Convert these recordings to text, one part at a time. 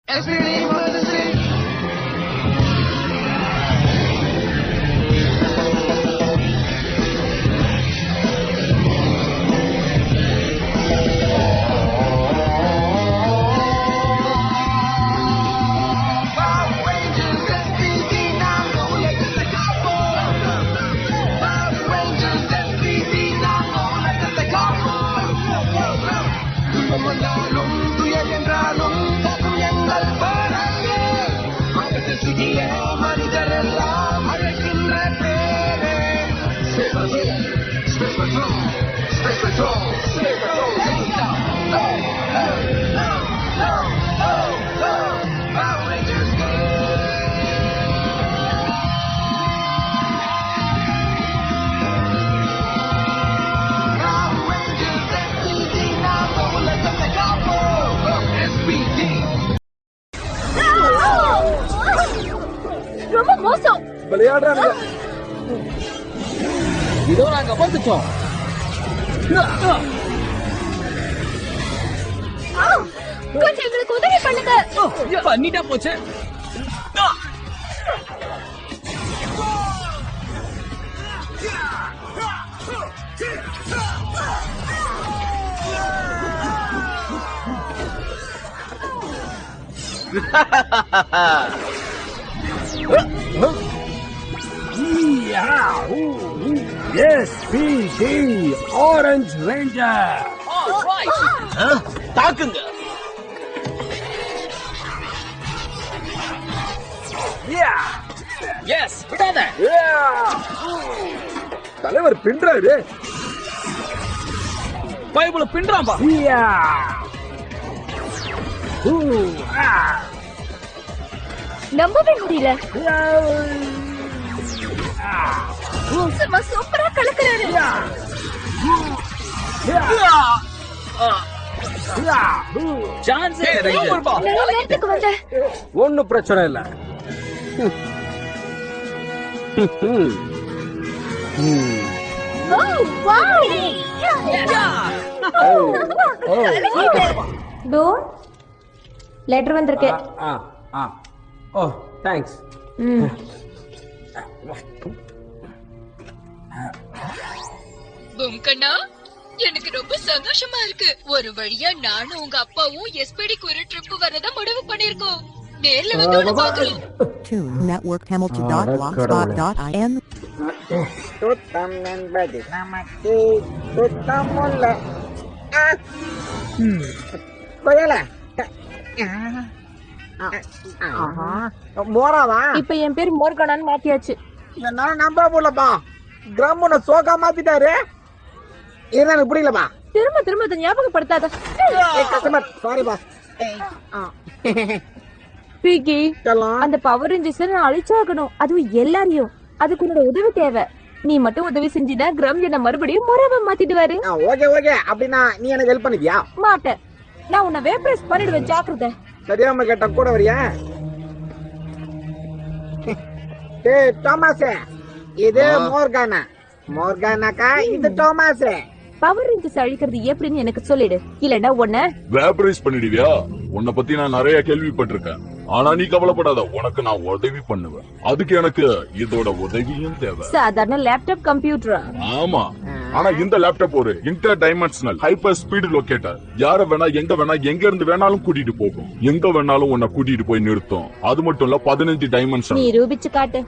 ரொம்ப மோசம் விளையாடுறாங்க. இதோ நாங்க வந்துட்டோம். கொஞ்சம் எங்களுக்கு உதவி பண்ணுங்க. பண்ணிட்டா போச்சு. SPD Orange Ranger. தாக்குங்க. எஸ் விடாத. தலைவர் பின்றாரு. பைபிள் பின்றாம்பா. நம்பவே முடியல. சும்மா சூப்பரா கலக்குறாரு. சான்ஸே இல்லப்பா. நல்ல நேரத்துக்கு வந்த. ஒண்ணும் பிரச்சனை இல்ல. ஓ வாவ். டோன் லெட்டர் வந்திருக்கு. ஓ தேங்க்ஸ். கண்ணா எனக்கு ரொம்ப சந்தோஷமா இருக்கு. ஒரு வழியா நானும் உங்க அப்பாவும் எஸ்பிடிக்கு ஒரு ட்ரிப் வரத முடிவு பண்ணிருக்கோம். நேர்ல வந்து பாக்குறோம். networkhamilton.blogspot.in சுத்தம் என்பது நமக்கு சுத்தம் உள்ள மோராவா? இப்ப என் பேர் மோர்கனான்னு மாத்தியாச்சு. என்னால நம்ப முடியலப்பா. கிராம சோகா மாத்திட்டாரு. இது எனக்கு புரியலப்பா. திரும்ப திரும்ப அதை ஞாபகப்படுத்தாத. கஸ்டமர் சாரிப்பா. பிகி அந்த பவர் ரேஞ்சர்ஸ் நான் அழிச்சாகணும். அதுவும் எல்லாரையும். அதுக்கு உன்னோட உதவி தேவை. நீ மட்டும் உதவி செஞ்சினா கிராம் என்ன மறுபடியும் மொரவ மாத்திடுவாரு. Okay okay. அப்படின்னா நீ எனக்கு ஹெல்ப் பண்ணிப்பியா? மாட்டேன். நான் உன்னை வேப்ரஸ் பண்ணிடுவேன். ஜாக்கிரதை. சரியாம கேட்ட கூட வரியா? ஏய் தோமாஸ், இது மோர்கானா. மோர்கானாக்கா இது தோமாஸ். பவர் ரேஞ்சர்ஸ் அழிக்கிறது எப்படின்னு எனக்கு சொல்லிடு. இல்லன்னா உன்னை வேப்பரைஸ் பண்ணிடுவியா? உன்னை பத்தி நான் நிறைய கேள்விப்பட்டிருக்கேன். ஆனா நீ கவலைப்படாத, உனக்கு நான் உதவி பண்ணுவேன். அதுக்கு எனக்கு இதோட உதவியும் தேவை. சாதாரண லேப்டாப் கம்ப்யூட்டரா? ஆமா, ஆனா இந்த லேப்டாப் ஒரு inter dimensional hyper speed locator. யார வேணா எங்க இருந்து வேணாலும் கூட்டிட்டு போகும். எங்க வேணாலும் உன்னை கூட்டிட்டு போய் நிறுத்தும். அது மட்டும் இல்ல 15 டைமென்ஷன். நீ ரூபிச்சு காட்டு.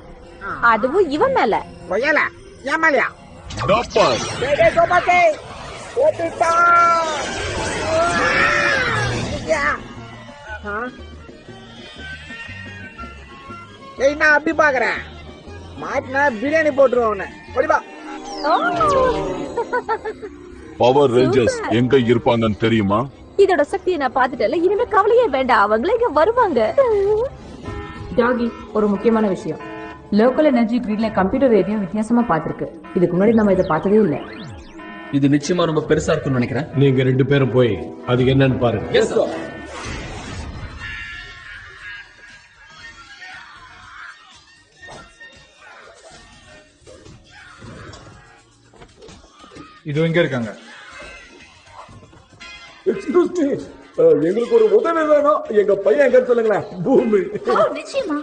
அதுவும் இவன் மேல. கொய்யல ஏமாலியா? டப்பார். டேய் தோமாஸ், ஓடிட்டா. ஏய் நான் அப்படி பாக்குறேன். மாட்டினா பிரியாணி போட்டுருவோம். ஒடிபா. பவர் ரேஞ்சர்ஸ் எங்க இருப்பாங்கன்னு தெரியுமா? இதோட சக்தியை நான் பாத்துட்டல. இனிமே கவலையே வேண்டாம். அவங்களே இங்க வருவாங்க. டாகி, ஒரு முக்கியமான விஷயம். லோக்கல் எனர்ஜி கிரிட்ல கம்ப்யூட்டர் ரேடியோ வித்தியாசமா பாத்துருக்கு. இதுக்கு முன்னாடி நம்ம இதை பார்த்ததே இல்ல. இது நிச்சயமா ரொம்ப பெருசா இருக்கும்னு நினைக்கிறேன். நீங்க 2 பேரும் போய் அது என்னன்னு பாருங்க. Yes sir. இது எங்க இருக்காங்க? எக்ஸ்கியூஸ் மீ, எங்களுக்கு ஒரு உதவி வேணும். எங்க பையன் எங்க சொல்லுங்களேன். பூமி. நிச்சயமா.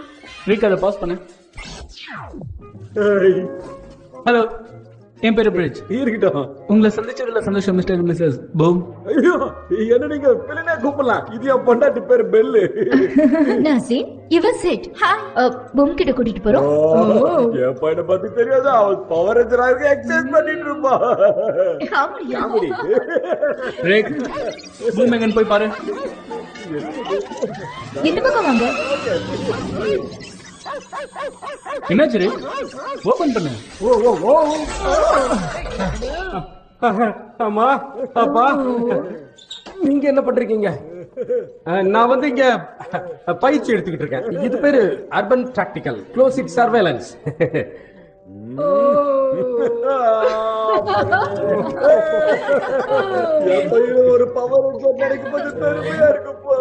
ரீக் அதை பாஸ் பண்ணு. ஹலோ, என் பேரு பிரிட்ஜ். இருக்கட்டும். உங்களை சந்திச்சதுல சந்தோஷம் மிஸ்டர் மிஸ்ஸஸ் பூம். ஐயோ, என்ன நீங்க பிள்ளைனே கூப்பிடலாம். இது என் பொண்டாட்டி பேரு பெல்லு. நாசின், இவன் செட். பூம் கிட்ட கூட்டிட்டு போறோம். என் பையனை பத்தி தெரியாது. அவன் பவர் ரேஞ்சராக எக்ஸசைஸ் பண்ணிட்டு இருப்பான். காமெடி. ரேக், பூம் எங்கன்னு போய் பாரு. இந்த பக்கம் வாங்க. என்னாச்சு ரேக்? ஓபன் பண்ணு. ஓ. அம்மா, அப்பா, நீங்க என்ன பண்றீங்க? நான் வந்து இங்க பயிற்சி எடுத்துக்கிட்டு இருக்கேன். இது பேரு அர்பன் டாக்டிக்கல் க்ளோசிட் சர்வேலன்ஸ். ஒரு பவர் கிடைக்கும் போது பெருமையா இருக்குப்பா.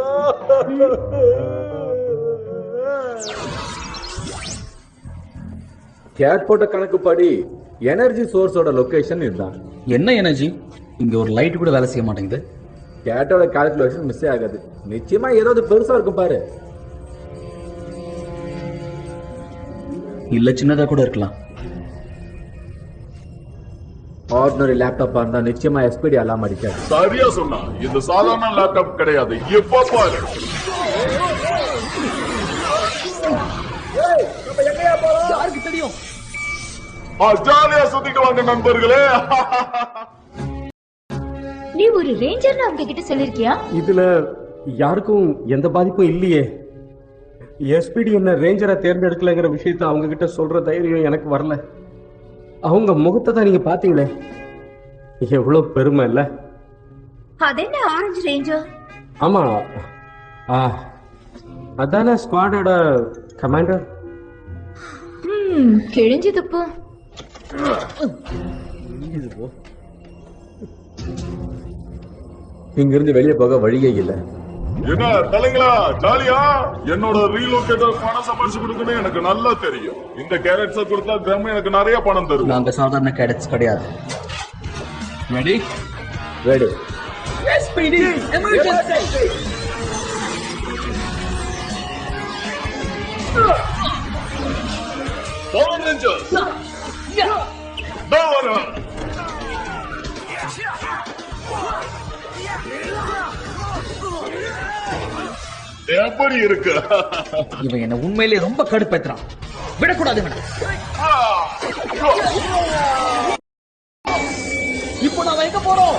கேட் போட்ட கணக்குப்படி எனர்ஜி சோர்ஸோட லொகேஷன் இதுதான். என்ன எனர்ஜி? இங்க ஒரு லைட் கூட வேலை செய்ய மாட்டேங்குது. கேட்டோட கால்குலேஷன் மிஸ் ஆகாது. நிச்சயமா ஏதாவது பெருசா இருக்கும் பாரு. இல்ல சின்னதா கூட இருக்கலாம். ஆர்டினரி லேப்டாப்பா இருந்தா நிச்சயமா எஸ்பிடி அலாம் அடிக்காது. சரியா சொன்னா. இது சாதாரண லேப்டாப் கிடையாது. எப்ப பாரு. யாருக்கு தெரியும்? ஜாலியா சுத்திட்டு வாங்க நண்பர்களே. நீ ஒரு ரேஞ்சர்னு அவங்க கிட்ட சொல்லிருக்கியா? இதுல யாருக்கும் எந்த பாதிப்பும் இல்லையே. எஸ்பிடி என்ன ரேஞ்சரை தேர்ந்தெடுக்கலங்கிற விஷயத்த அவங்க கிட்ட சொல்ற தைரியம் எனக்கு வரல. அவங்க முகத்தை தான் நீங்க பாத்தீங்களே, எவ்வளவு பெருமை இல்ல? அதென்ன ஆரஞ்சு ரேஞ்சர்? ஆமா, அதான ஸ்குவாடோட கமாண்டர். கிழிஞ்சது போ. இங்க இருந்து வெளியே போக வழியே இல்ல. என்ன தலைங்களா, ஜாலியா? என்னோட ரீலோகேட்டர் பணம் சம்பாதிச்சு கொடுக்கணும் எனக்கு நல்லா தெரியும். இந்த கேரட்ஸ கொடுத்தா கிராமம் எனக்கு நிறைய பணம் தரும். நாங்க சாதாரண கேடட்ஸ் கிடையாது. Ready? Ready. SPD emergency. Power Rangers. Power. எப்படி இருக்கு? இவன் என்ன உண்மையிலேயே ரொம்ப கடுப்பேத்துறான். விடக்கூடாது இவனை. இப்போ நாம எங்க போறோம்?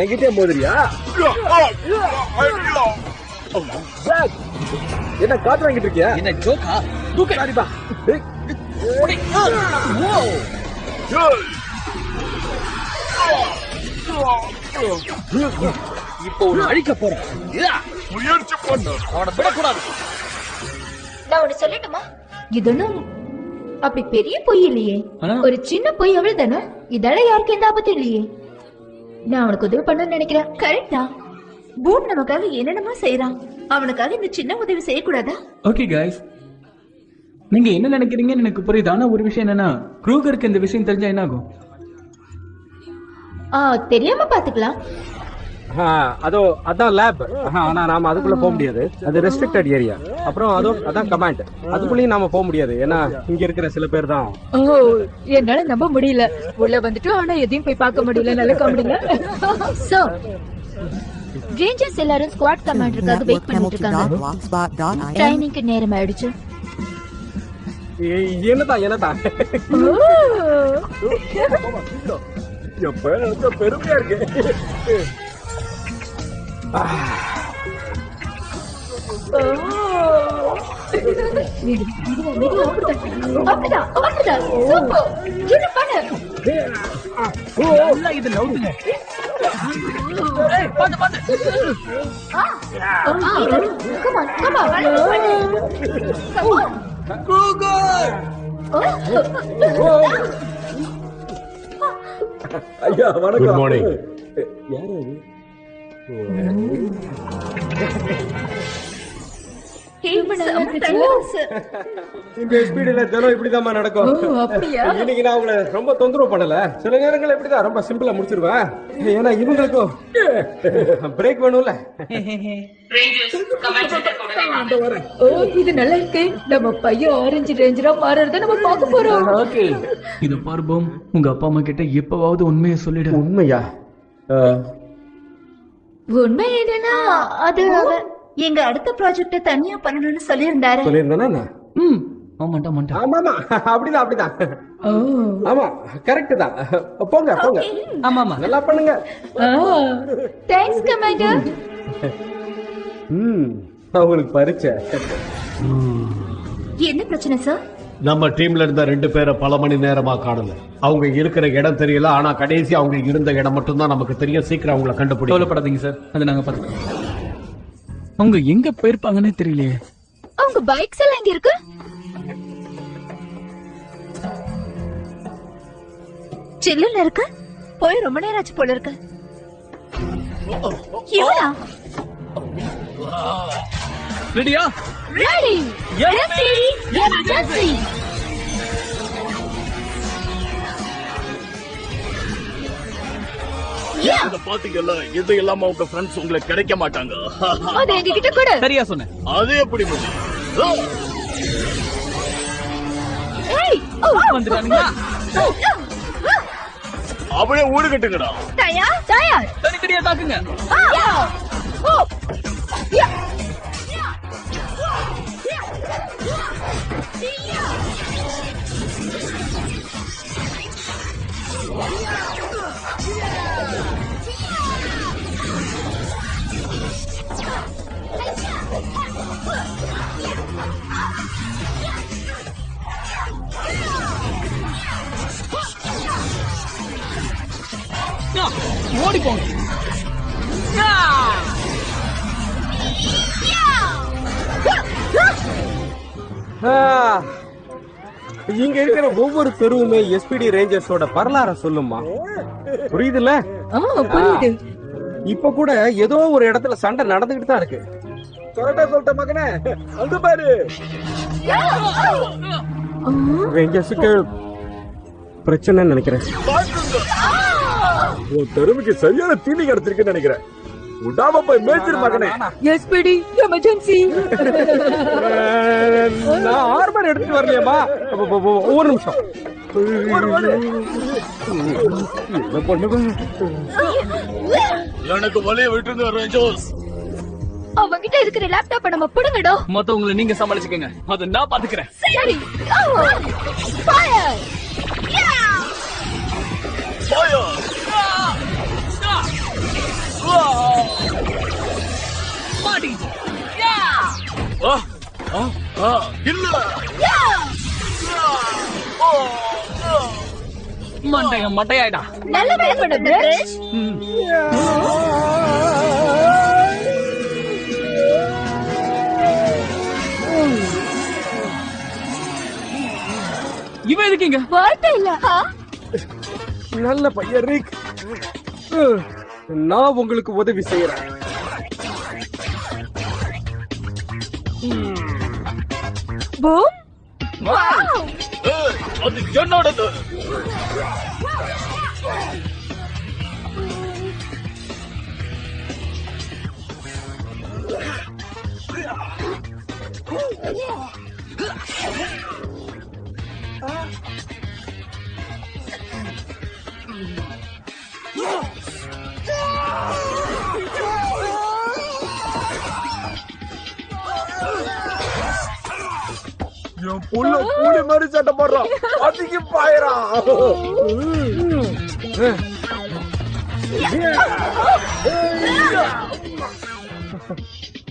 என்கிட்டே மோதிரியா? என்ன காத்து வாங்கிட்டு இருக்கியா? என்ன ஜோக்கா? தூக்கு அடிப்பா. இப்போ ஒரு அழிக்க போறேன். முயற்சி பண்ணு. அவனை விடக்கூடாது. நான் உன்னை சொல்லட்டுமா? இதொன்னும் அப்படி பெரிய பொய் இல்லையே. ஆனா? ஒரு சின்ன பொய் அவ்வளவுதானே. இதெல்லாம் யாருக்கு எந்த ஆபத்தும் இல்லையே. நான் அவனுக்கு உதவி பண்ணணும்னு நினைக்கிறேன். கரெக்டா? பூம் நமக்காக என்னென்னமா செய்யறான். அவனுக்காக இந்த சின்ன உதவி செய்யக்கூடாதா? ஓகே கைஸ், நீங்க என்ன நினைக்கிறீங்கன்னு எனக்கு புரியுது. ஆனா ஒரு விஷயம் என்னன்னா, க்ரூகருக்கு இந்த விஷயம் தெரிஞ்சா என்ன ஆகும்? தெரியாம பாத்துக்கலாம். அதோ அதான் லேப். ஆனா நாம அதுக்குள்ள போக முடியாது. அது ரெஸ்ட்ரிக்டட் ஏரியா. அப்புறம் அதான் கமாண்ட். அதுக்குள்ளேயும் நாம போக முடியாது. ஏன்னா இங்க இருக்கிற சில பேர் தான். என்னால நம்ப முடியல. உள்ள வந்துட்டு ஆனா எதையும் போய் பார்க்க முடியல. நல்ல காமெடிங்க. சோ ரேஞ்சர்ஸ் எல்லாரும் ஸ்குவாட் கமாண்டருக்காக வெயிட் பண்ணிட்டு இருக்காங்க. ட்ரைனிங்க்கு நேரம் ஆயிடுச்சு. என்னதான் பெருமையா இருக்கு. இது நவுதுங்க. பாத்து பாத்து. ஐயா வணக்கம். Good morning. யாரு? இந்த ஸ்பீடுல தினம் இப்படிதாம்மா நடக்கும். இன்னைக்கு நான் உங்களை ரொம்ப தொந்தரவு பண்ணல. சில நேரங்கள் இப்படிதான் ரொம்ப சிம்பிளா முடிச்சிருவேன். ஏன்னா இவங்களுக்கும் பிரேக் வேணும்ல. இது நல்லா இருக்கு. நம்ம பையன் ஆரஞ்சு ரேஞ்சரா மாறறத நம்ம பார்க்க போறோம். ஓகே, இத பார்போம். உங்க அப்பா அம்மா கிட்ட எப்பவாவது உண்மையை சொல்லிடு. உண்மையா? உண்மை என்னன்னா அது எங்க அடுத்த ப்ராஜெக்ட தனியா பண்ணணும்னு சொல்லியிருந்தாரு. சொல்லியிருந்தானா? ஆமாண்டா மாண்டா. ஆமாமா, அப்படிதான். ஆமா, கரெக்ட் தான். போங்க. ஆமாமா, நல்லா பண்ணுங்க. Thanks commander. அவங்களுக்கு பரிச்சை. என்ன பிரச்சனை சார்? நம்ம டீம்ல இருந்த 2 பேரை பல மணி நேரமா காணல. அவங்க இருக்கிற இடம் தெரியல. ஆனா கடைசி அவங்க இருந்த இடம் மட்டும் தான் நமக்கு தெரியும். சீக்கிரம் அவங்களை கண்டுபிடிக்க. கவலைப்படாதீங்க சார், அதை நாங்க பார்த்துக்கிறோம். அவங்க எங்க போயிருப்பாங்கன்னே தெரியலையே. அவங்க பைக்ஸ் எல்லாம் எங்க இருக்கு? சில்லுல இருக்கு. போய் ரொம்ப நேரம் ஆச்சு போல இருக்கு. இவனா? ரெடியா? ரெடி. எமர்ஜென்சி. பாத்தீங்கல்ல, இது இல்லாம உங்க ஃப்ரெண்ட்ஸ் உங்களுக்கு கிடைக்க மாட்டாங்க. அது எங்ககிட்ட கூட. சரியா சொன்னேன். அது எப்படி முடியும்? வந்துட்டானுங்களா? அப்படியே ஊடு கட்டுங்கடா. தயார். தனித்தனியா தாக்குங்க. ஓடி போங்க. இங்க இருக்கிற ஒவ்வொரு தெருவுமே எஸ்பிடி ரேஞ்சர்ஸோட வரலாற சொல்லுமா? புரியுதுல்ல? புரியுது. இப்ப கூட ஏதோ ஒரு இடத்துல சண்டை நடந்துகிட்டு தான் இருக்கு. கரெக்டா சொல்லிட்ட மகனே. வந்து பாரு. ரேஞ்சர்ஸுக்கு பிரச்சனை நினைக்கிறேன். உன் தெருவுக்கு சரியான தீனி கிடைச்சிருக்குன்னு நினைக்கிறேன். விடாம போய் மேய்ச்சிரு மகனே. SPD emergency. நான் ஆர்மர் எடுத்துட்டு வரலையம்மா. ஒரு நிமிஷம். என்ன பண்ணுது? எனக்கு வழிய விட்டுருங்க ரேஞ்சர்ஸ். அவங்கிட்ட இருக்கிற லேப்டாப்ப நம்ம புடுங்கடா. மத்தவங்களை நீங்க சமாளிச்சுக்கங்க, அதை நான் பாத்துக்கிறேன். சரி. ஃபயர். மட்டையாயிடா. நல்ல வேலை பண்ண பிரேஷ். இவன் இருக்கீங்க. வார்த்தை இல்ல. நல்ல பையன் ரிக். நான் உங்களுக்கு உதவி செய்யறேன். பூம். அது என்னோடது. என் புள்ள கூலி மாதிரி சட்டை போடுறான். அதுக்கு பாயிரா.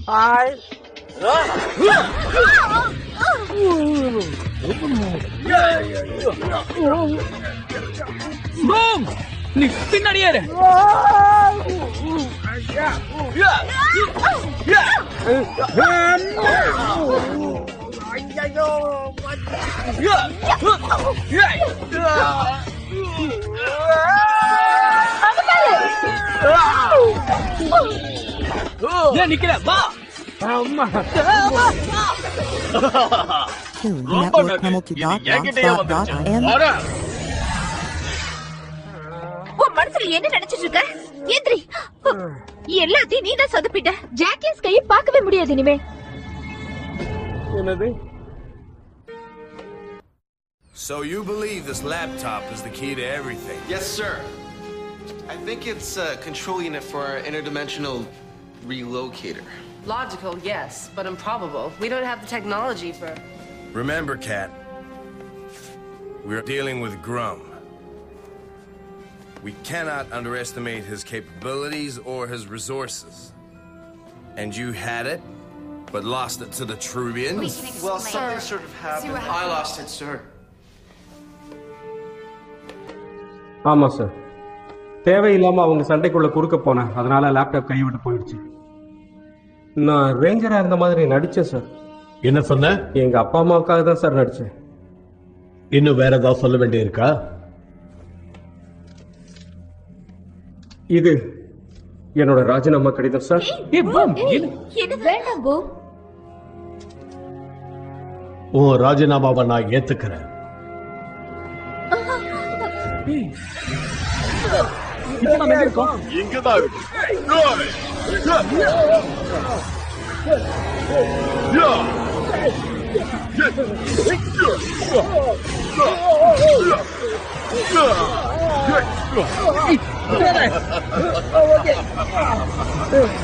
ஹாய். பூம், நீ பின்னாடியே இரு. ஏன் நிக்கிற? வா. ரொம்ப நன்றி. இது என்கிட்டயே வந்துருச்சு. வரேன். உன் மனசுல என்ன நினைச்சிட்டு இருக்க? எந்திரி. எல்லாத்தையும் நீ தான் சொதப்பிட்ட. ஜாக்கியஸ் கையை பார்க்கவே முடியாது இனிமே. என்னது? So you believe this laptop is the key to everything? Yes, sir. I think it's a control unit for our interdimensional relocator. Logical, yes, but improbable. We don't have the technology for... Remember, Kat, we're dealing with Grum. We cannot underestimate his capabilities or his resources. And you had it, but lost it to the Trubians? Well, something sort of happened. I lost it, sir. ஆமா sir, தேவையில்லாம அவங்க சண்டைக்குள்ள குறுக்க போனேன், அதனால laptop கைவிட்டு போயிடுச்சு. நான் ரேஞ்சரா இருந்த மாதிரி நடிச்சேன் சார். என்ன சொன்ன? எங்க அப்பா அம்மாவுக்காக தான் சார் நடிச்சேன். இன்னும் வேற ஏதாவது சொல்ல வேண்டியிருக்கா? இது என்னோட ராஜினாமா கடிதம் சார். என்ன வேண்டாம் போ. உன் ராஜினாமாவை நான் ஏத்துக்கிறேன். இங்கதான் இருக்கு.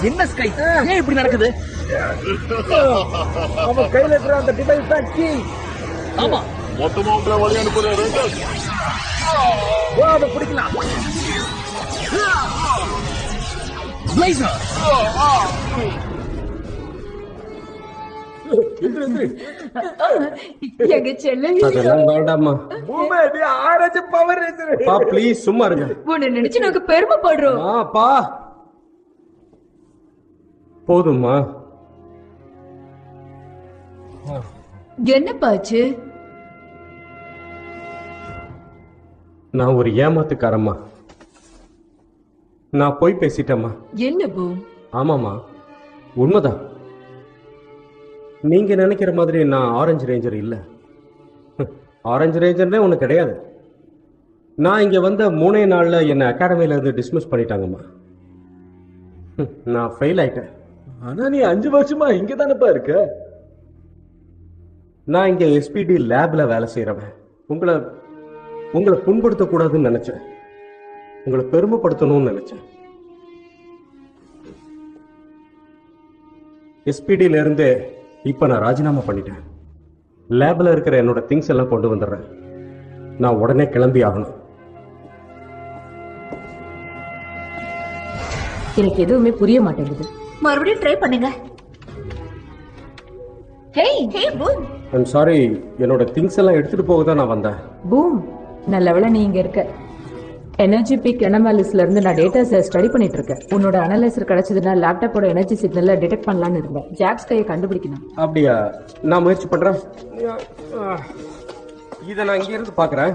என்ன ஸ்கை, ஏன் இப்படி நடக்குது? அவன் கையில இருக்கிற அந்த டிவைஸ் தான் கீ. ஆமா, மொத்தமா உங்களை வழி அனுப்புற ரேஞ்சர்ஸ். அதை பிடிக்கலாம். பிளேசர். எங்க செல்ல அதெல்லாம் வேண்டாமா. பூமி ஆரஞ்சு பவர் ரேஞ்சர். பா ப்ளீஸ் சும்மா இருங்க. உன்னை நினைச்சு நாங்க பெருமைப்படுறோம். பா போதுமா? என்னப்பாச்சு? நான் ஒரு ஏமாத்துக்காரம்மா. நான் போய் பேசிட்டேம்மா. என்ன பூ? ஆமாம்மா, உண்மைதான். நீங்க நினைக்கிற மாதிரி நான் ஆரஞ்சு ரேஞ்சர் இல்ல. ஆரஞ்சு ரேஞ்சர்னே ஒண்ணு கிடையாது. நான் இங்க வந்த 3 நாள்ல என்ன அகாடமில இருந்து டிஸ்மிஸ் பண்ணிட்டாங்கம்மா. நான் ஃபெயில் ஆயிட்டேன். ஆனா நீ 5 வருஷமா இங்க தானப்பா இருக்க. நான் இங்க SPD லேப்ல வேலை செய்யறவன். உங்களை புண்படுத்த கூடாதுன்னு நினைச்சேன். உங்களை பெருமைப்படுத்தணும்னு நினைச்சேன். SPDல இருந்து இப்ப நான் ராஜினாமா பண்ணிட்டேன். லேப்ல இருக்கிற என்னோட திங்ஸ் எல்லாம் கொண்டு வந்துடுறேன். நான் உடனே கிளம்பி ஆகணும். எனக்கு எதுவுமே புரிய மாட்டேங்குது. மறுபடியும் ட்ரை பண்ணுங்க. Hey boom. ஐம் சாரி, என்னோட திங்ஸ் எல்லாம் எடுத்துட்டு போக தான் நான் வந்தேன். பூம், நல்ல வேளை நீ இங்க இருக்க. எனர்ஜி பீக் அனாலிசிஸ்ல இருந்து நான் டேட்டாஸை ஸ்டடி பண்ணிட்டு இருக்கேன். உன்னோட அனலைசர் கிடைச்சதுன்னா லேப்டாப்போட எனர்ஜி சிக்னலை டிடெக்ட் பண்ணலாம்னு இருந்தேன். ஜாக்ஸ் கையை கண்டுபிடிக்கணும். அப்படியா? நான் முயற்சி பண்றேன். இதை நான் இங்க இருந்து பாக்குறேன்.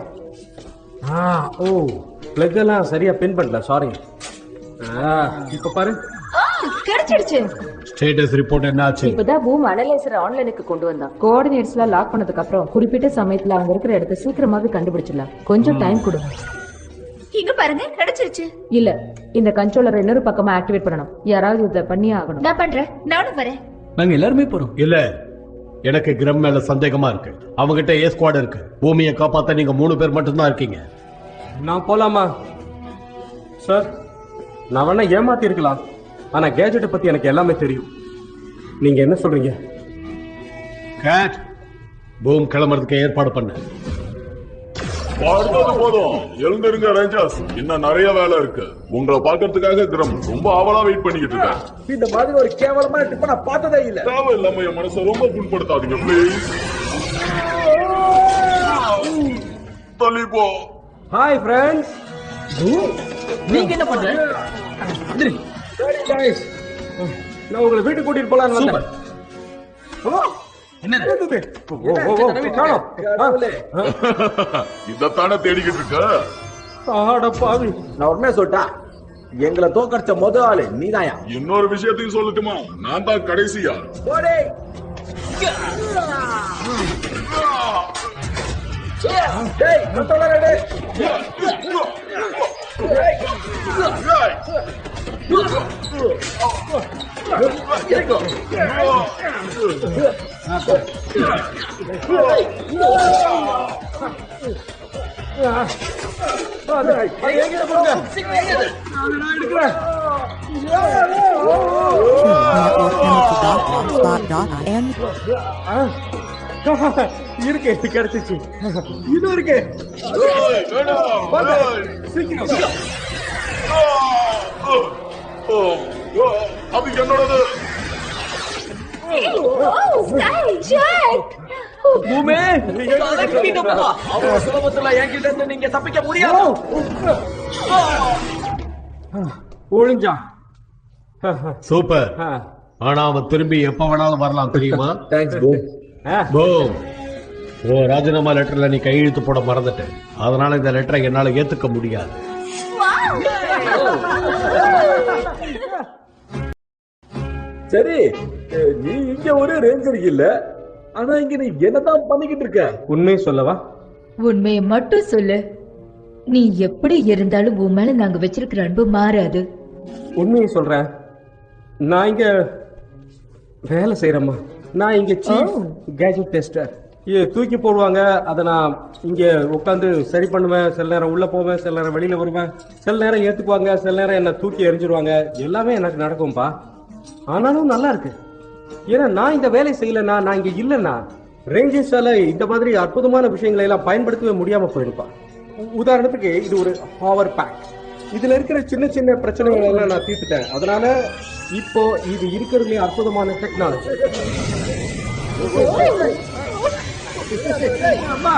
ஓ, பிளக் எல்லாம் சரியா பின் பண்ணல, சாரி. இப்ப பாரு, கிடைச்சிடுச்சு. ஸ்டேட்டஸ் ரிப்போர்ட் என்ன ஆச்சு? இப்பதான் பூம் அனலைசர் ஆன்லைனுக்கு கொண்டு வந்தான். கோஆர்டினேட்ஸ் எல்லாம் லாக் பண்ணதுக்கு அப்புறம் குறிப்பிட்ட சமயத்துல அங்க இருக்கிற இடத்தை சீக்கிரமாவே கண்டுபிடிச்சிடலாம். கொஞ்சம் டைம் கொடுங்க. இங்க பாருங்க, கிடைச்சிருச்சு. இல்ல, இந்த கண்ட்ரோலர் இன்னொரு பக்கமா ஆக்டிவேட் பண்ணணும். யாராவது இதை பண்ணியே ஆகணும். நான் பண்றேன். நானும் வரேன். நாங்க எல்லாருமே போறோம். இல்ல, எனக்கு கிரம் மேல சந்தேகமா இருக்கு. அவங்கிட்ட ஏ ஸ்குவாட் இருக்கு. பூமியை காப்பாத்த நீங்க 3 பேர் மட்டும்தான் இருக்கீங்க. நான் போலாமா? சார், நான் வேணா ஏமாத்தி இருக்கலாம், ஆனா கேஜெட்டை பத்தி எனக்கு எல்லாமே தெரியும். நீங்க என்ன சொல்றீங்க? கேட், பூம் கிளம்புறதுக்கு ஏற்பாடு பண்ண. வாழ்ந்தது போதும், எழுந்திருங்க ரேஞ்சர்ஸ். இன்னும் நிறைய வேலை இருக்கு. உங்களை பாக்கிறதுக்காக கிரம் ரொம்ப ஆவலா வெயிட் பண்ணிக்கிட்டு இருக்கேன். இந்த மாதிரி ஒரு கேவலமான டிப்ப நான் பார்த்ததே இல்ல. தேவையில்லாம என் மனசை ரொம்ப புண்படுத்தாதீங்க ப்ளீஸ். தள்ளிப்போ. Hi friends. நீங்க என்ன பண்றீங்க? நான் உங்களை வீட்டுக்கு கூட்டிட்டு போலான்னு வந்தேன். இதத்தானே தேடிக்கிட்டு இருக்க. நான் உண்மையா சொல்லிட்டா, எங்களை தோக்கடிச்ச முத ஆளு நீதாயா. இன்னொரு விஷயத்தையும் சொல்லட்டுமா, நான் தான் கடைசியா. இருக்கு, கிடைச்சிச்சு. இது இருக்கு. அது என்னோடது. சுலபத்துல என்கிட்ட இருந்து நீங்க தப்பிக்க முடியாது. ஒழிஞ்சா. சூப்பர். ஆனா அவன் திரும்பி எப்ப வேணாலும் வரலாம் தெரியுமா? Thanks boom. பூம். ஓ, ராஜினாமா லெட்டர்ல நீ கையெழுத்து போட மறந்துட்ட. அதனால இந்த லெட்டரை என்னால ஏத்துக்க முடியாது. சரி, நீ இங்க ஒரு ரேஞ்சர் இல்ல, ஆனா இங்க நீ என்னதான் பண்ணிக்கிட்டு இருக்க? உண்மையை சொல்லவா? உண்மையை மட்டும் சொல்லு. நீ எப்படி இருந்தாலும் உன் மேல நாங்க வச்சிருக்கிற அன்பு மாறாது. உண்மையை சொல்றேன். நான் இங்க வேலை செய்யறேம்மா. நான் இங்க சீஃப் கேஜெட் டெஸ்டர். தூக்கி போடுவாங்க, அதை நான் இங்க உட்காந்து சரி பண்ணுவேன். சில நேரம் உள்ள போவேன், சில நேரம் வெளியில வருவேன். சில நேரம் ஏத்துக்குவாங்க, சில நேரம் என்ன தூக்கி எறிஞ்சிருவாங்க. எல்லாமே எனக்கு நடக்கும்பா. ஆனாலும் நல்லா இருக்கு. ஏன்னா நான் இந்த வேலை செய்யலன்னா, நான் இங்க இல்லைன்னா ரேஞ்சர்ஸால இந்த மாதிரி அற்புதமான விஷயங்களை எல்லாம் பயன்படுத்தவே முடியாம போயிருப்பா. உதாரணத்துக்கு இது ஒரு பவர் பேக். இதுல இருக்கிற சின்ன சின்ன பிரச்சனைகள் எல்லாம் நான் தீர்த்துட்டேன். அதனால இப்போ இது இருக்கிறதுலே அற்புதமான டெக்னாலஜி. அப்பா